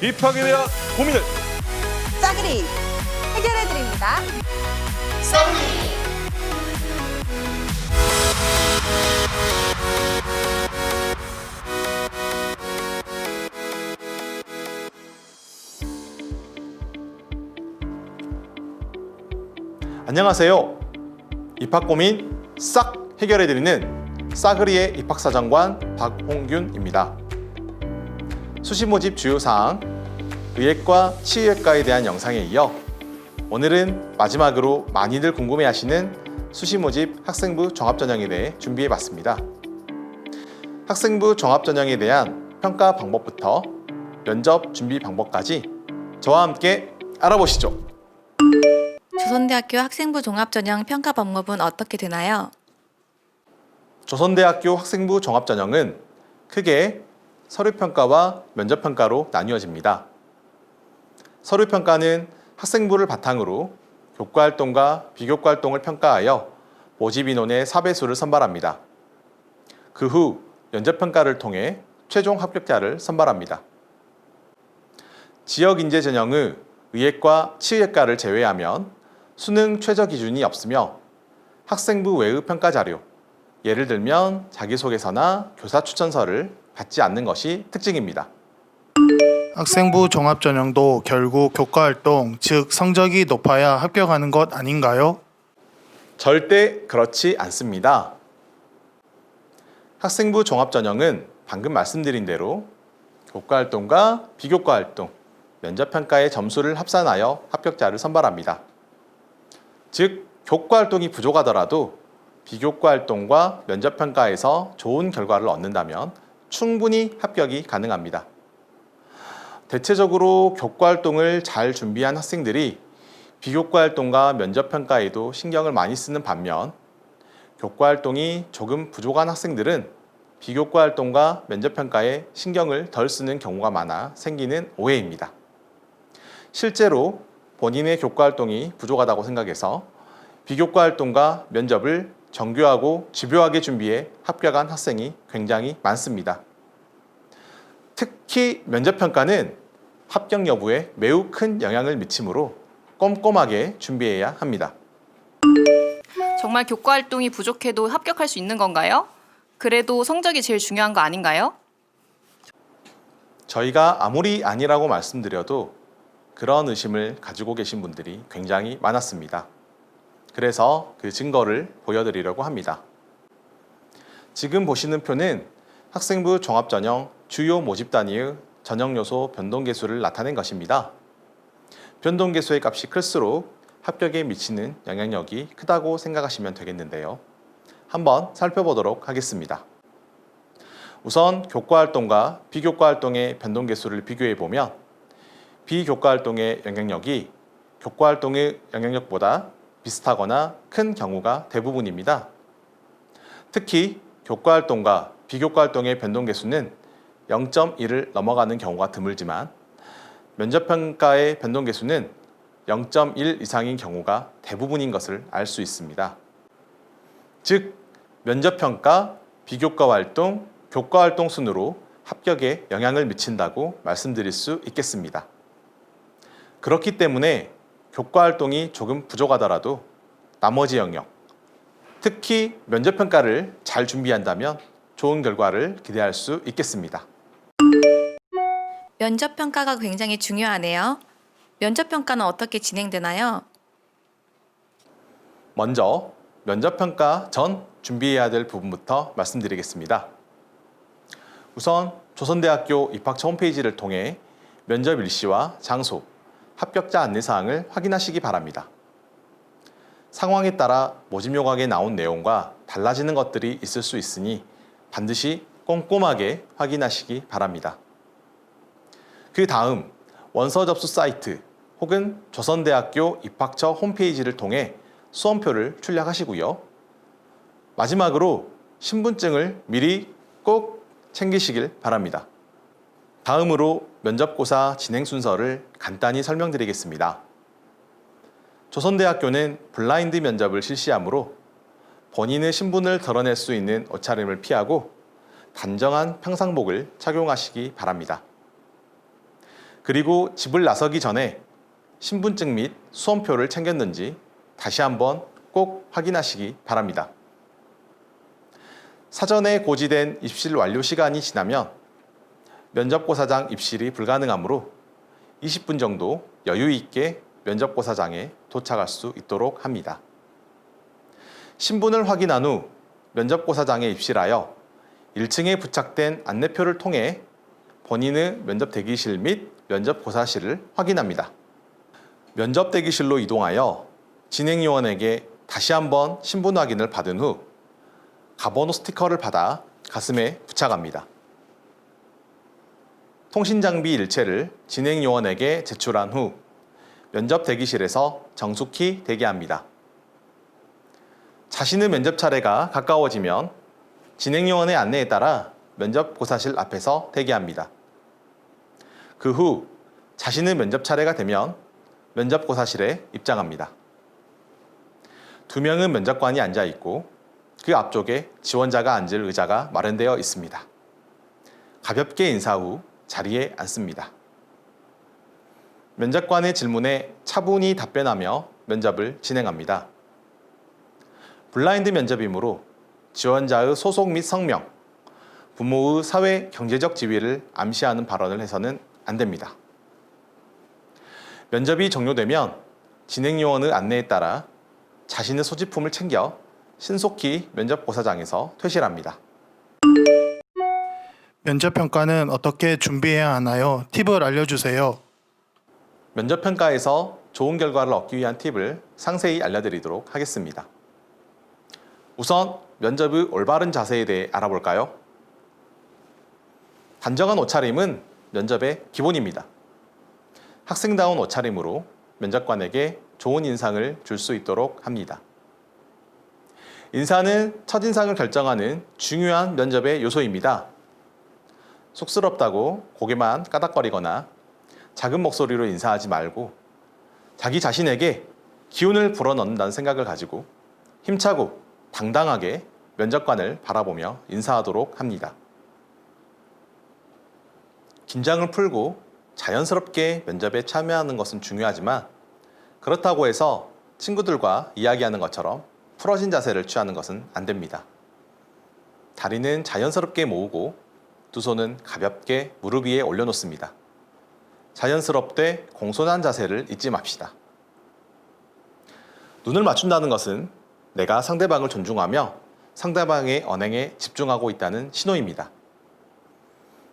입학에 대한 고민을 싸그리 해결해드립니다. 안녕하세요. 입학 고민 싹 해결해드리는 싸그리의 입학사정관 박홍균입니다. 수시 모집 주요 사항, 의예과, 치의예과에 대한 영상에 이어 오늘은 마지막으로 많이들 궁금해하시는 수시 모집 학생부 종합전형에 대해 준비해봤습니다. 학생부 종합전형에 대한 평가 방법부터 면접 준비 방법까지 저와 함께 알아보시죠. 조선대학교 학생부 종합전형 평가 방법은 어떻게 되나요? 조선대학교 학생부 종합전형은 크게 서류평가와 면접평가로 나뉘어집니다. 서류평가는 학생부를 바탕으로 교과활동과 비교과활동을 평가하여 모집 인원의 4배수를 선발합니다. 그 후 면접평가를 통해 최종 합격자를 선발합니다. 지역인재 전형의 의예과, 치의예과를 제외하면 수능 최저 기준이 없으며 학생부 외의 평가 자료, 예를 들면 자기소개서나 교사 추천서를 받지 않는 것이 특징입니다. 학생부 종합전형도 결국 교과활동, 즉 성적이 높아야 합격하는 것 아닌가요? 절대 그렇지 않습니다. 학생부 종합전형은 방금 말씀드린 대로 교과활동과 비교과활동, 면접평가의 점수를 합산하여 합격자를 선발합니다. 즉, 교과활동이 부족하더라도 비교과활동과 면접평가에서 좋은 결과를 얻는다면 충분히 합격이 가능합니다. 대체적으로 교과활동을 잘 준비한 학생들이 비교과활동과 면접평가에도 신경을 많이 쓰는 반면 교과활동이 조금 부족한 학생들은 비교과활동과 면접평가에 신경을 덜 쓰는 경우가 많아 생기는 오해입니다. 실제로 본인의 교과활동이 부족하다고 생각해서 비교과활동과 면접을 정교하고 집요하게 준비해 합격한 학생이 굉장히 많습니다. 특히 면접평가는 합격 여부에 매우 큰 영향을 미치므로 꼼꼼하게 준비해야 합니다. 정말 교과활동이 부족해도 합격할 수 있는 건가요? 그래도 성적이 제일 중요한 거 아닌가요? 저희가 아무리 아니라고 말씀드려도 그런 의심을 가지고 계신 분들이 굉장히 많았습니다. 그래서 그 증거를 보여드리려고 합니다. 지금 보시는 표는 학생부 종합전형 주요 모집 단위의 전형 요소 변동계수를 나타낸 것입니다. 변동계수의 값이 클수록 합격에 미치는 영향력이 크다고 생각하시면 되겠는데요. 한번 살펴보도록 하겠습니다. 우선 교과활동과 비교과활동의 변동계수를 비교해보면 비교과활동의 영향력이 교과활동의 영향력보다 비슷하거나 큰 경우가 대부분입니다. 특히 교과활동과 비교과활동의 변동계수는 0.1을 넘어가는 경우가 드물지만 면접평가의 변동계수는 0.1 이상인 경우가 대부분인 것을 알 수 있습니다. 즉, 면접평가, 비교과활동, 교과활동 순으로 합격에 영향을 미친다고 말씀드릴 수 있겠습니다. 그렇기 때문에 교과활동이 조금 부족하더라도 나머지 영역, 특히 면접평가를 잘 준비한다면 좋은 결과를 기대할 수 있겠습니다. 면접평가가 굉장히 중요하네요. 면접평가는 어떻게 진행되나요? 먼저 면접평가 전 준비해야 될 부분부터 말씀드리겠습니다. 우선 조선대학교 입학처 홈페이지를 통해 면접 일시와 장소, 합격자 안내사항을 확인하시기 바랍니다. 상황에 따라 모집 요강에 나온 내용과 달라지는 것들이 있을 수 있으니 반드시 꼼꼼하게 확인하시기 바랍니다. 그 다음 원서 접수 사이트 혹은 조선대학교 입학처 홈페이지를 통해 수험표를 출력하시고요. 마지막으로 신분증을 미리 꼭 챙기시길 바랍니다. 다음으로 면접고사 진행 순서를 간단히 설명드리겠습니다. 조선대학교는 블라인드 면접을 실시하므로 본인의 신분을 드러낼 수 있는 옷차림을 피하고 단정한 평상복을 착용하시기 바랍니다. 그리고 집을 나서기 전에 신분증 및 수험표를 챙겼는지 다시 한번 꼭 확인하시기 바랍니다. 사전에 고지된 입실 완료 시간이 지나면 면접고사장 입실이 불가능하므로 20분 정도 여유 있게 면접고사장에 도착할 수 있도록 합니다. 신분을 확인한 후 면접고사장에 입실하여 1층에 부착된 안내표를 통해 본인의 면접 대기실 및 면접고사실을 확인합니다. 면접 대기실로 이동하여 진행요원에게 다시 한번 신분 확인을 받은 후 가번호 스티커를 받아 가슴에 부착합니다. 통신장비 일체를 진행요원에게 제출한 후 면접 대기실에서 정숙히 대기합니다. 자신의 면접 차례가 가까워지면 진행요원의 안내에 따라 면접고사실 앞에서 대기합니다. 그 후 자신의 면접 차례가 되면 면접고사실에 입장합니다. 2명의 면접관이 앉아 있고 그 앞쪽에 지원자가 앉을 의자가 마련되어 있습니다. 가볍게 인사 후 자리에 앉습니다. 면접관의 질문에 차분히 답변하며 면접을 진행합니다. 블라인드 면접이므로 지원자의 소속 및 성명, 부모의 사회 경제적 지위를 암시하는 발언을 해서는 안 됩니다. 면접이 종료되면 진행요원의 안내에 따라 자신의 소지품을 챙겨 신속히 면접고사장에서 퇴실합니다. 면접평가는 어떻게 준비해야 하나요? 팁을 알려주세요. 면접평가에서 좋은 결과를 얻기 위한 팁을 상세히 알려드리도록 하겠습니다. 우선 면접의 올바른 자세에 대해 알아볼까요? 단정한 옷차림은 면접의 기본입니다. 학생다운 옷차림으로 면접관에게 좋은 인상을 줄 수 있도록 합니다. 인사는 첫인상을 결정하는 중요한 면접의 요소입니다. 쑥스럽다고 고개만 까닥거리거나 작은 목소리로 인사하지 말고 자기 자신에게 기운을 불어넣는다는 생각을 가지고 힘차고 당당하게 면접관을 바라보며 인사하도록 합니다. 긴장을 풀고 자연스럽게 면접에 참여하는 것은 중요하지만 그렇다고 해서 친구들과 이야기하는 것처럼 풀어진 자세를 취하는 것은 안 됩니다. 다리는 자연스럽게 모으고 두 손은 가볍게 무릎 위에 올려놓습니다. 자연스럽되 공손한 자세를 잊지 맙시다. 눈을 맞춘다는 것은 내가 상대방을 존중하며 상대방의 언행에 집중하고 있다는 신호입니다.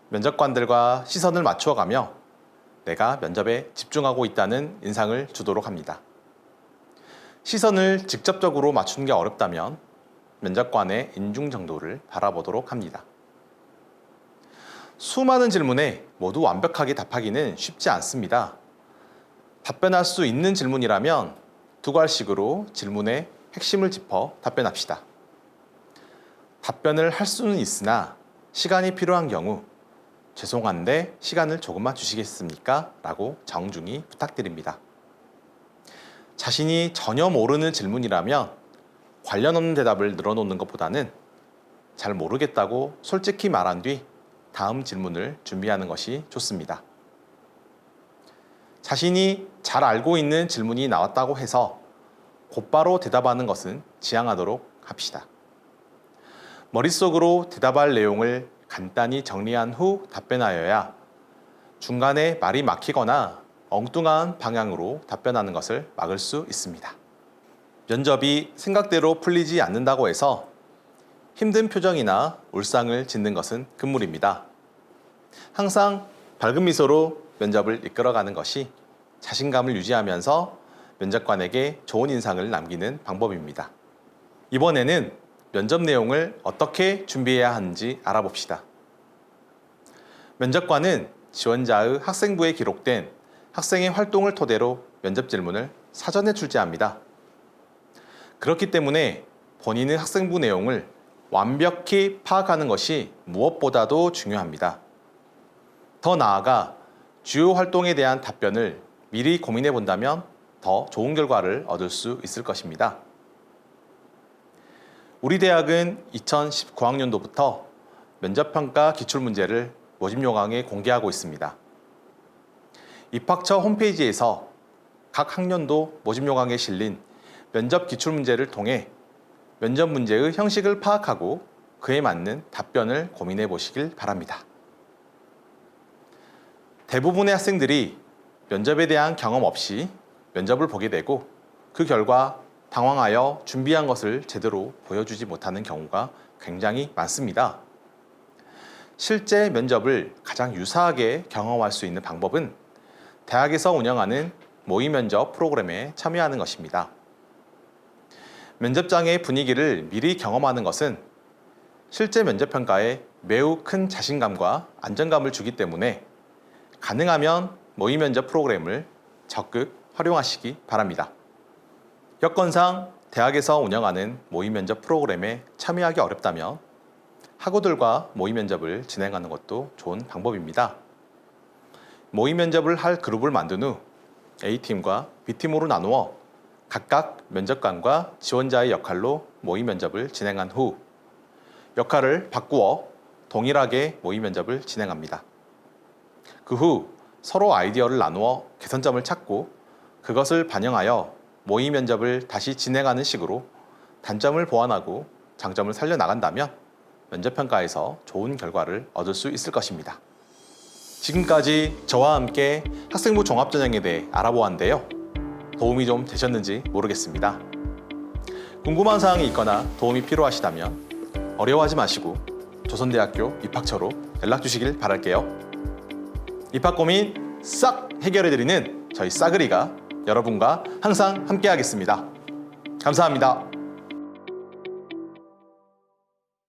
면접관들과 시선을 맞추어가며 내가 면접에 집중하고 있다는 인상을 주도록 합니다. 시선을 직접적으로 맞추는 게 어렵다면 면접관의 인중 정도를 바라보도록 합니다. 수많은 질문에 모두 완벽하게 답하기는 쉽지 않습니다. 답변할 수 있는 질문이라면 두 갈식으로 질문의 핵심을 짚어 답변합시다. 답변을 할 수는 있으나 시간이 필요한 경우 죄송한데 시간을 조금만 주시겠습니까? 라고 정중히 부탁드립니다. 자신이 전혀 모르는 질문이라면 관련 없는 대답을 늘어놓는 것보다는 잘 모르겠다고 솔직히 말한 뒤 다음 질문을 준비하는 것이 좋습니다. 자신이 잘 알고 있는 질문이 나왔다고 해서 곧바로 대답하는 것은 지양하도록 합시다. 머릿속으로 대답할 내용을 간단히 정리한 후 답변하여야 중간에 말이 막히거나 엉뚱한 방향으로 답변하는 것을 막을 수 있습니다. 면접이 생각대로 풀리지 않는다고 해서 힘든 표정이나 울상을 짓는 것은 금물입니다. 항상 밝은 미소로 면접을 이끌어가는 것이 자신감을 유지하면서 면접관에게 좋은 인상을 남기는 방법입니다. 이번에는 면접 내용을 어떻게 준비해야 하는지 알아봅시다. 면접관은 지원자의 학생부에 기록된 학생의 활동을 토대로 면접 질문을 사전에 출제합니다. 그렇기 때문에 본인의 학생부 내용을 완벽히 파악하는 것이 무엇보다도 중요합니다. 더 나아가 주요 활동에 대한 답변을 미리 고민해 본다면 더 좋은 결과를 얻을 수 있을 것입니다. 우리 대학은 2019학년도부터 면접평가 기출문제를 모집 요강에 공개하고 있습니다. 입학처 홈페이지에서 각 학년도 모집 요강에 실린 면접 기출문제를 통해 면접 문제의 형식을 파악하고 그에 맞는 답변을 고민해 보시길 바랍니다. 대부분의 학생들이 면접에 대한 경험 없이 면접을 보게 되고 그 결과 당황하여 준비한 것을 제대로 보여주지 못하는 경우가 굉장히 많습니다. 실제 면접을 가장 유사하게 경험할 수 있는 방법은 대학에서 운영하는 모의 면접 프로그램에 참여하는 것입니다. 면접장의 분위기를 미리 경험하는 것은 실제 면접 평가에 매우 큰 자신감과 안정감을 주기 때문에 가능하면 모의 면접 프로그램을 적극 활용하시기 바랍니다. 여건상 대학에서 운영하는 모의 면접 프로그램에 참여하기 어렵다면 학우들과 모의 면접을 진행하는 것도 좋은 방법입니다. 모의 면접을 할 그룹을 만든 후 A팀과 B팀으로 나누어 각각 면접관과 지원자의 역할로 모의 면접을 진행한 후 역할을 바꾸어 동일하게 모의 면접을 진행합니다. 그 후 서로 아이디어를 나누어 개선점을 찾고 그것을 반영하여 모의 면접을 다시 진행하는 식으로 단점을 보완하고 장점을 살려나간다면 면접평가에서 좋은 결과를 얻을 수 있을 것입니다. 지금까지 저와 함께 학생부 종합전형에 대해 알아보았는데요. 도움이 좀 되셨는지 모르겠습니다. 궁금한 사항이 있거나 도움이 필요하시다면 어려워하지 마시고 조선대학교 입학처로 연락 주시길 바랄게요. 입학 고민 싹 해결해드리는 저희 싸그리가 여러분과 항상 함께하겠습니다. 감사합니다.